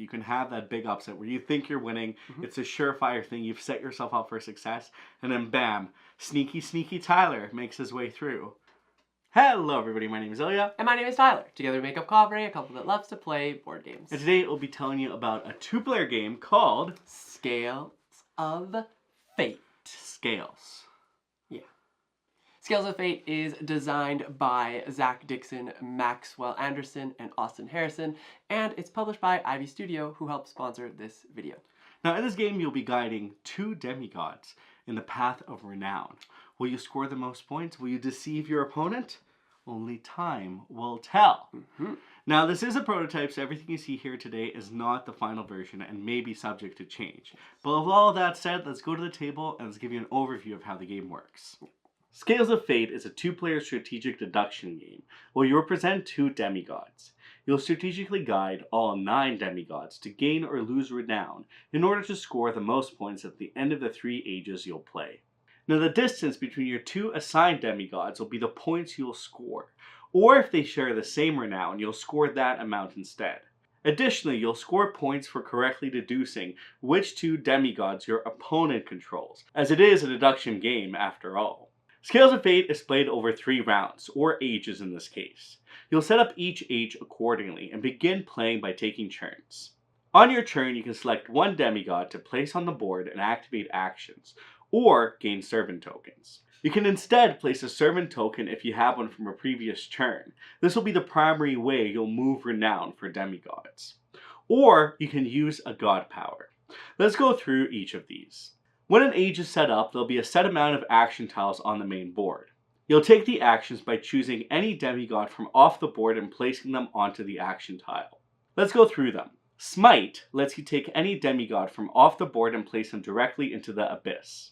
You can have that big upset where you think you're winning. It's a surefire thing. You've set yourself up for success. And then bam, sneaky Tyler makes his way through. Hello everybody, my name is Ilya. And my name is Tyler. Together we make up Kovray, a couple that loves to play board games. And today we'll be telling you about a 2-player game called Scales of Fate. Scales. Yeah. Scales of Fate is designed by Zach Dixon, Maxwell Anderson, and Austin Harrison, and it's published by Ivy Studio, who helped sponsor this video. Now in this game you'll be guiding 2 demigods in the path of renown. Will you score the most points? Will you deceive your opponent? Only time will tell. Now this is a prototype, so everything you see here today is not the final version and may be subject to change. But with all that said, let's go to the table and let's give you an overview of how the game works. Scales of Fate is a 2-player strategic deduction game where you represent 2 demigods. You'll strategically guide all 9 demigods to gain or lose renown in order to score the most points at the end of the 3 ages you'll play. Now the distance between your 2 assigned demigods will be the points you'll score, or if they share the same renown, you'll score that amount instead. Additionally, you'll score points for correctly deducing which 2 demigods your opponent controls, as it is a deduction game after all. Scales of Fate is played over 3 rounds, or ages in this case. You'll set up each age accordingly and begin playing by taking turns. On your turn, you can select 1 demigod to place on the board and activate actions, or gain servant tokens. You can instead place a servant token if you have one from a previous turn. This will be the primary way you'll move renown for demigods. Or you can use a god power. Let's go through each of these. When an age is set up, there'll be a set amount of action tiles on the main board. You'll take the actions by choosing any demigod from off the board and placing them onto the action tile. Let's go through them. Smite lets you take any demigod from off the board and place them directly into the abyss.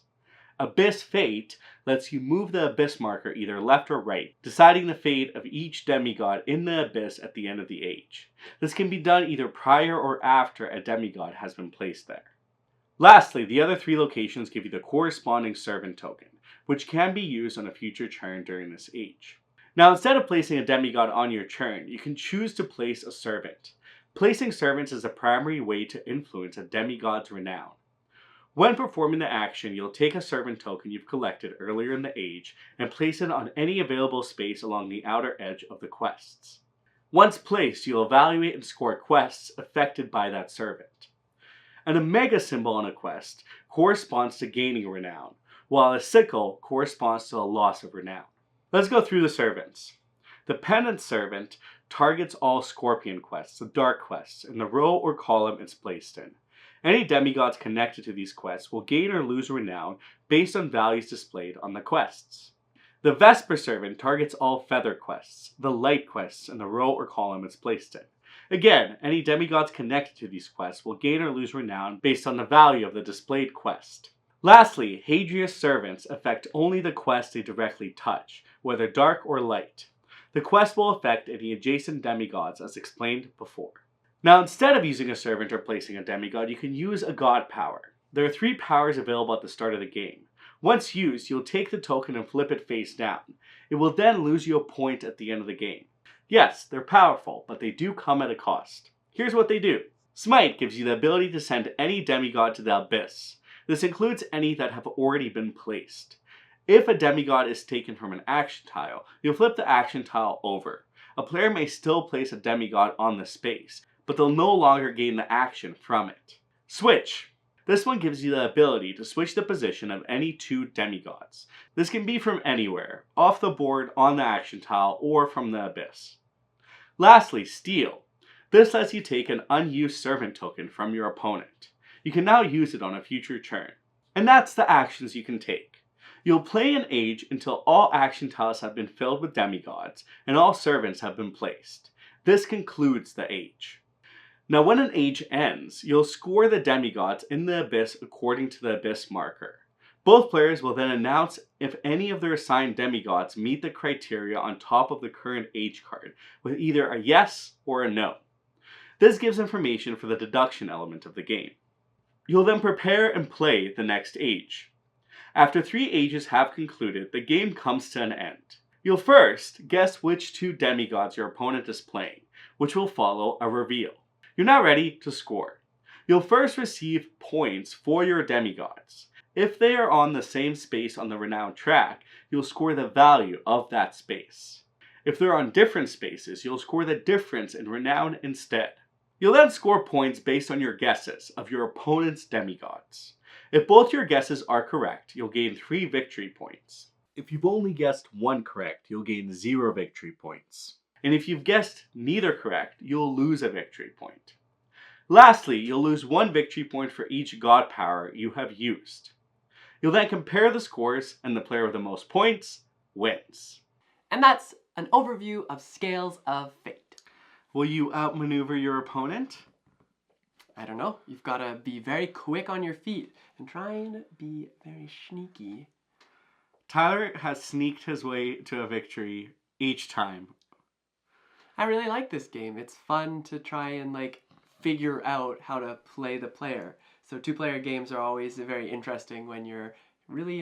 Abyss Fate lets you move the abyss marker either left or right, deciding the fate of each demigod in the abyss at the end of the age. This can be done either prior or after a demigod has been placed there. Lastly, the other 3 locations give you the corresponding servant token, which can be used on a future turn during this age. Now instead of placing a demigod on your turn, you can choose to place a servant. Placing servants is a primary way to influence a demigod's renown. When performing the action, you'll take a servant token you've collected earlier in the age and place it on any available space along the outer edge of the quests. Once placed, you'll evaluate and score quests affected by that servant. An omega symbol on a quest corresponds to gaining renown, while a sickle corresponds to a loss of renown. Let's go through the servants. The Penance Servant targets all Scorpion quests, the Dark quests, in the row or column it's placed in. Any demigods connected to these quests will gain or lose renown based on values displayed on the quests. The Vesper Servant targets all Feather quests, the Light quests, in the row or column it's placed in. Again, any demigods connected to these quests will gain or lose renown based on the value of the displayed quest. Lastly, Hadria's servants affect only the quests they directly touch, whether dark or light. The quest will affect any adjacent demigods as explained before. Now instead of using a servant or placing a demigod, you can use a god power. There are 3 powers available at the start of the game. Once used, you'll take the token and flip it face down. It will then lose you a point at the end of the game. Yes, they're powerful, but they do come at a cost. Here's what they do. Smite gives you the ability to send any demigod to the abyss. This includes any that have already been placed. If a demigod is taken from an action tile, you'll flip the action tile over. A player may still place a demigod on the space, but they'll no longer gain the action from it. Switch. This one gives you the ability to switch the position of any 2 demigods. This can be from anywhere, off the board, on the action tile, or from the abyss. Lastly, Steal. This lets you take an unused servant token from your opponent. You can now use it on a future turn. And that's the actions you can take. You'll play an age until all action tiles have been filled with demigods and all servants have been placed. This concludes the age. Now when an age ends, you'll score the demigods in the abyss according to the abyss marker. Both players will then announce if any of their assigned demigods meet the criteria on top of the current age card, with either a yes or a no. This gives information for the deduction element of the game. You'll then prepare and play the next age. After 3 ages have concluded, the game comes to an end. You'll first guess which 2 demigods your opponent is playing, which will follow a reveal. You're now ready to score. You'll first receive points for your demigods. If they are on the same space on the renown track, you'll score the value of that space. If they're on different spaces, you'll score the difference in renown instead. You'll then score points based on your guesses of your opponent's demigods. If both your guesses are correct, you'll gain 3 victory points. If you've only guessed one correct, you'll gain 0 victory points. And if you've guessed neither correct, you'll lose a victory point. Lastly, you'll lose 1 victory point for each god power you have used. You'll then compare the scores, and the player with the most points wins. And that's an overview of Scales of Fate. Will you outmaneuver your opponent? I don't know. You've got to be very quick on your feet and try and be very sneaky. Tyler has sneaked his way to a victory each time. I really like this game. It's fun to try and figure out how to play the player. So 2-player games are always very interesting when you're really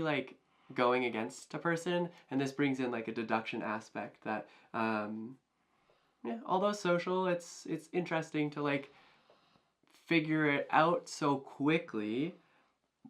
going against a person, and this brings in a deduction aspect that although social, it's interesting to figure it out so quickly,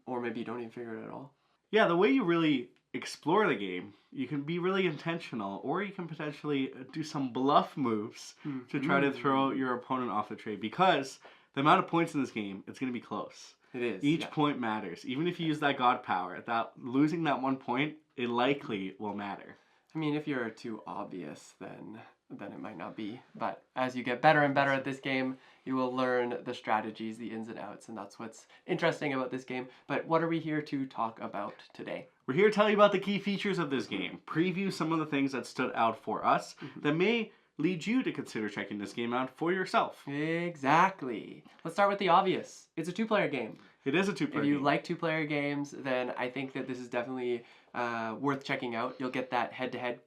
or maybe you don't even figure it at all. Yeah, the way you really explore the game, you can be really intentional, or you can potentially do some bluff moves to try to throw your opponent off the trade, because the amount of points in this game, it's going to be close. It is. Each point matters. Even if you use that god power, losing that 1 point, it likely will matter. I mean, if you're too obvious, then it might not be. But as you get better and better at this game, you will learn the strategies, the ins and outs, and that's what's interesting about this game. But what are we here to talk about today? We're here to tell you about the key features of this game, preview some of the things that stood out for us that may lead you to consider checking this game out for yourself. Exactly. Let's start with the obvious. It's a 2-player game. It is a 2-player game. If you like 2-player games, then I think that this is definitely worth checking out. You'll get that head-to-head.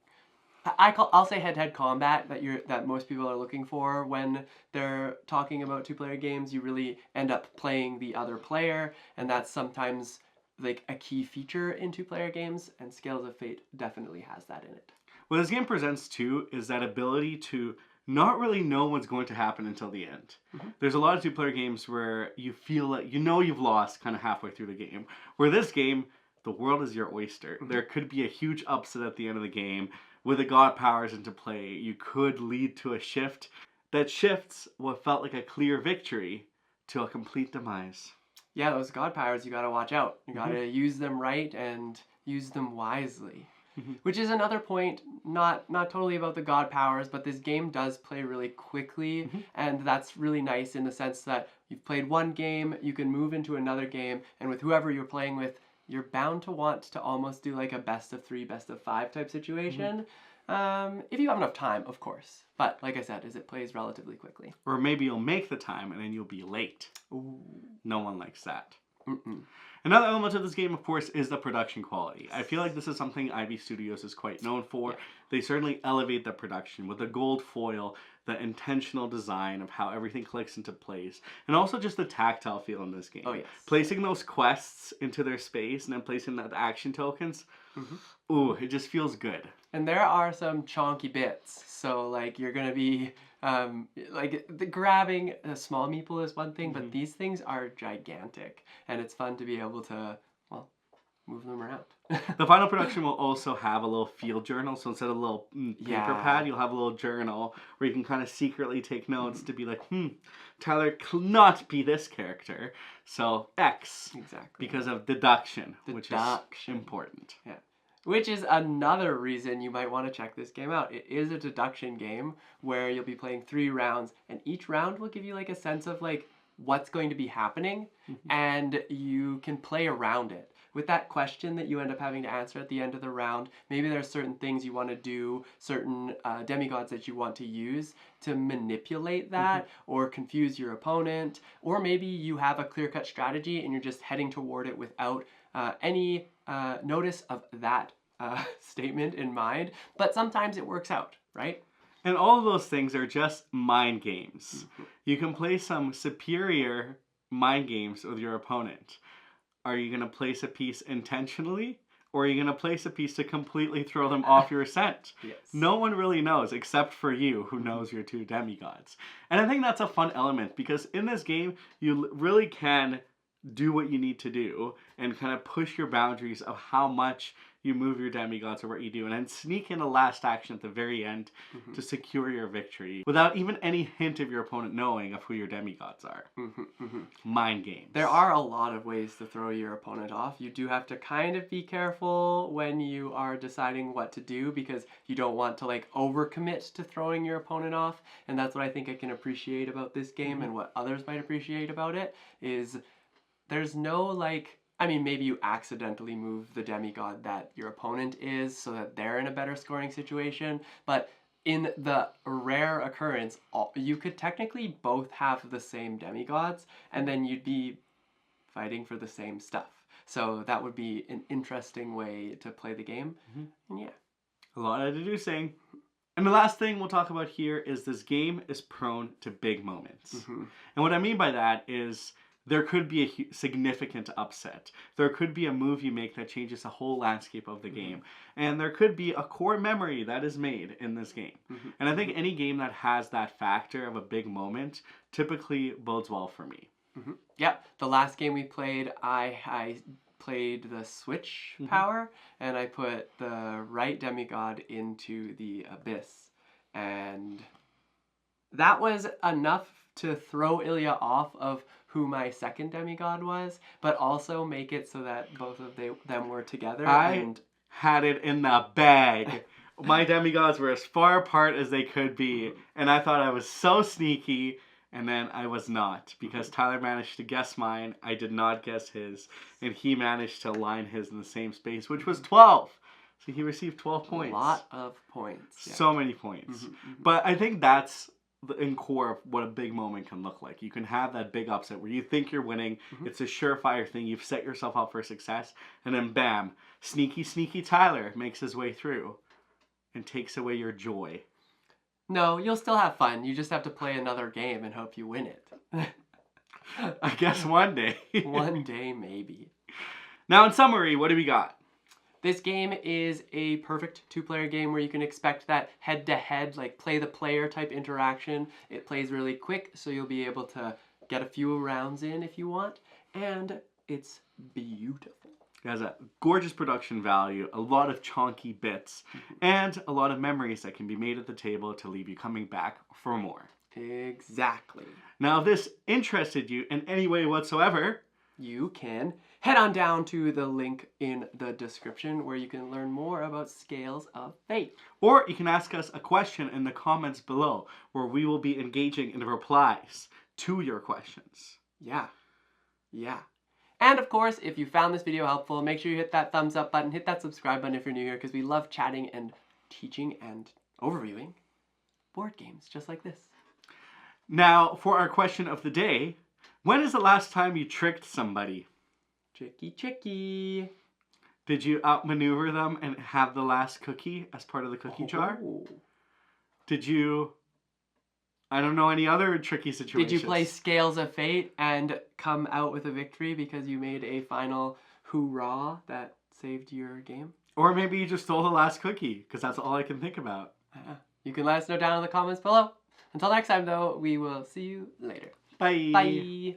I'll say head-to-head combat that most people are looking for when they're talking about 2-player games. You really end up playing the other player, and that's sometimes a key feature in 2-player games, and Scales of Fate definitely has that in it. What this game presents too is that ability to not really know what's going to happen until the end. There's a lot of 2-player games where you feel like you've lost kind of halfway through the game. Where this game, the world is your oyster. There could be a huge upset at the end of the game. With the god powers into play, you could lead to a shift that shifts what felt like a clear victory to a complete demise. Yeah, those god powers, you gotta watch out. You gotta use them right and use them wisely. Which is another point, not totally about the god powers, but this game does play really quickly, and that's really nice in the sense that you've played one game, you can move into another game, and with whoever you're playing with, you're bound to want to almost do a best of 3, best of 5 type situation. If you have enough time, of course. But like I said, it plays relatively quickly. Or maybe you'll make the time and then you'll be late. Ooh. No one likes that. Another element of this game, of course, is the production quality. I feel like this is something Ivy Studios is quite known for. Yeah. They certainly elevate the production with the gold foil, the intentional design of how everything clicks into place, and also just the tactile feel in this game. Oh, yes. Placing those quests into their space and then placing the action tokens, ooh, it just feels good. And there are some chonky bits, so you're gonna be grabbing a small meeple is one thing, but these things are gigantic, and it's fun to be able to move them around. The final production will also have a little field journal, so instead of a little paper pad, you'll have a little journal where you can kind of secretly take notes to be like, Tyler cannot be this character, so X. Exactly. Because of deduction, which is important. Yeah. Which is another reason you might want to check this game out. It is a deduction game where you'll be playing 3 rounds, and each round will give you a sense of what's going to be happening, and you can play around it. With that question that you end up having to answer at the end of the round, maybe there's certain things you want to do, certain demigods that you want to use to manipulate that or confuse your opponent, or maybe you have a clear-cut strategy and you're just heading toward it without any notice of that statement in mind, but sometimes it works out, right? And all of those things are just mind games. You can play some superior mind games with your opponent. Are you going to place a piece intentionally, Or are you going to place a piece to completely throw them off your scent? Yes. No one really knows except for you who knows your two demigods. And I think that's a fun element because in this game, you really can do what you need to do and kind of push your boundaries of how much you move your demigods or what you do, and then sneak in a last action at the very end to secure your victory without even any hint of your opponent knowing of who your demigods are. Mind games. There are a lot of ways to throw your opponent off. You do have to kind of be careful when you are deciding what to do because you don't want to like overcommit to throwing your opponent off, and that's what I think I can appreciate about this game and what others might appreciate about it is there's no like, I mean, maybe you accidentally move the demigod that your opponent is so that they're in a better scoring situation, but in the rare occurrence, you could technically both have the same demigods, and then you'd be fighting for the same stuff. So that would be an interesting way to play the game. And yeah. A lot of deducing. And the last thing we'll talk about here is this game is prone to big moments. And what I mean by that is there could be a significant upset. There could be a move you make that changes the whole landscape of the game. And there could be a core memory that is made in this game. And I think any game that has that factor of a big moment typically bodes well for me. Yep. The last game we played, I played the switch power, and I put the right demigod into the abyss. And that was enough to throw Ilya off of who my second demigod was, but also make it so that both of them were together. I had it in the bag. My demigods were as far apart as they could be, and I thought I was so sneaky, and then I was not, because Tyler managed to guess mine, I did not guess his, and he managed to line his in the same space, which was 12. So he received 12 points. A lot of points. Yeah. So many points. But I think that's in core of what a big moment can look like. You can have that big upset where you think you're winning, it's a surefire thing, you've set yourself up for success, and then bam, sneaky Tyler makes his way through and takes away your joy. No, you'll still have fun. You just have to play another game and hope you win it. I guess one day. One day, maybe. Now, in summary, what do we got? This game is a perfect two-player game where you can expect that head-to-head, like play-the-player type interaction. It plays really quick, so you'll be able to get a few rounds in if you want, and it's beautiful. It has a gorgeous production value, a lot of chunky bits, and a lot of memories that can be made at the table to leave you coming back for more. Exactly. Now, if this interested you in any way whatsoever, you can head on down to the link in the description where you can learn more about Scales of Fate. Or you can ask us a question in the comments below where we will be engaging in the replies to your questions. Yeah. And of course, if you found this video helpful, make sure you hit that thumbs up button, hit that subscribe button if you're new here, because we love chatting and teaching and overviewing board games just like this. Now, for our question of the day, when is the last time you tricked somebody? Tricky. Did you outmaneuver them and have the last cookie as part of the cookie jar? Did you, I don't know, any other tricky situations? Did you play Scales of Fate and come out with a victory because you made a final hoorah that saved your game? Or maybe you just stole the last cookie, because that's all I can think about. You can let us know down in the comments below. Until next time, though, we will see you later. Bye. Bye.